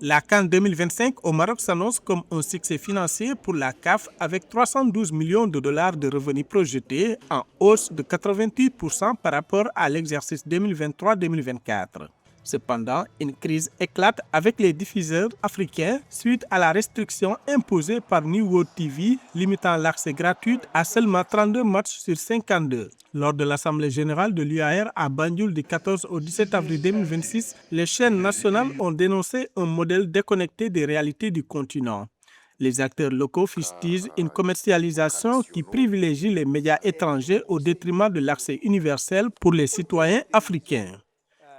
La CAN 2025 au Maroc s'annonce comme un succès financier pour la CAF avec 312 millions de dollars de revenus projetés en hausse de 88% par rapport à l'exercice 2023-2024. Cependant, une crise éclate avec les diffuseurs africains suite à la restriction imposée par New World TV, limitant l'accès gratuit à seulement 32 matchs sur 52. Lors de l'Assemblée générale de l'UAR à Banjul du 14 au 17 avril 2026, les chaînes nationales ont dénoncé un modèle déconnecté des réalités du continent. Les acteurs locaux fustigent une commercialisation qui privilégie les médias étrangers au détriment de l'accès universel pour les citoyens africains.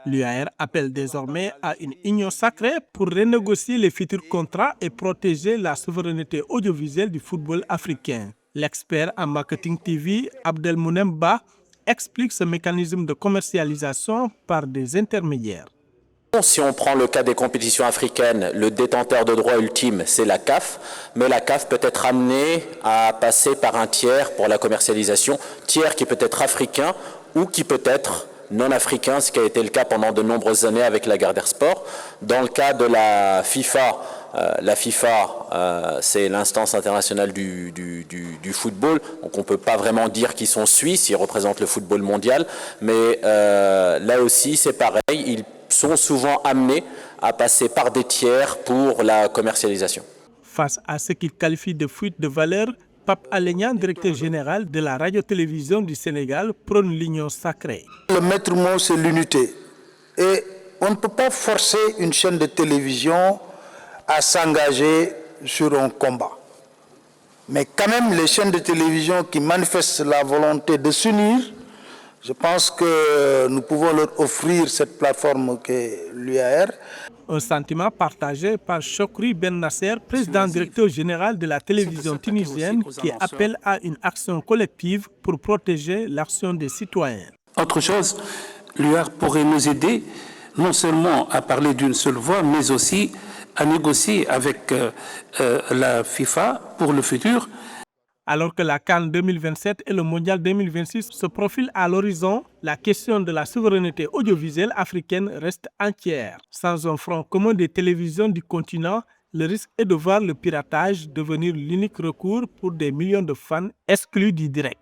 L'UAR appelle désormais à une union sacrée pour renégocier les futurs contrats et protéger la souveraineté audiovisuelle du football africain. L'expert en marketing TV, Abdelmounem Ba, explique ce mécanisme de commercialisation par des intermédiaires. Si on prend le cas des compétitions africaines, le détenteur de droit ultime, c'est la CAF, mais la CAF peut être amenée à passer par un tiers pour la commercialisation, tiers qui peut être africain ou qui peut être non africain, ce qui a été le cas pendant de nombreuses années avec la Gardère Sport. Dans le cas de la FIFA, c'est l'instance internationale du football, donc on ne peut pas vraiment dire qu'ils sont suisses, ils représentent le football mondial, mais là aussi c'est pareil, ils sont souvent amenés à passer par des tiers pour la commercialisation. Face à ce qu'il qualifie de fuite de valeur, Pape Alé Niang, directeur général de la radio-télévision du Sénégal, prône l'union sacrée. Le maître mot, c'est l'unité. Et on ne peut pas forcer une chaîne de télévision à s'engager sur un combat. Mais quand même, les chaînes de télévision qui manifestent la volonté de s'unir, je pense que nous pouvons leur offrir cette plateforme qu'est l'UAR. Un sentiment partagé par Chokri Ben Nasser, président directeur général de la télévision tunisienne, qui appelle à une action collective pour protéger l'action des citoyens. Autre chose, l'UAR pourrait nous aider non seulement à parler d'une seule voix, mais aussi à négocier avec la FIFA pour le futur. Alors que la CAN 2027 et le Mondial 2026 se profilent à l'horizon, la question de la souveraineté audiovisuelle africaine reste entière. Sans un front commun des télévisions du continent, le risque est de voir le piratage devenir l'unique recours pour des millions de fans exclus du direct.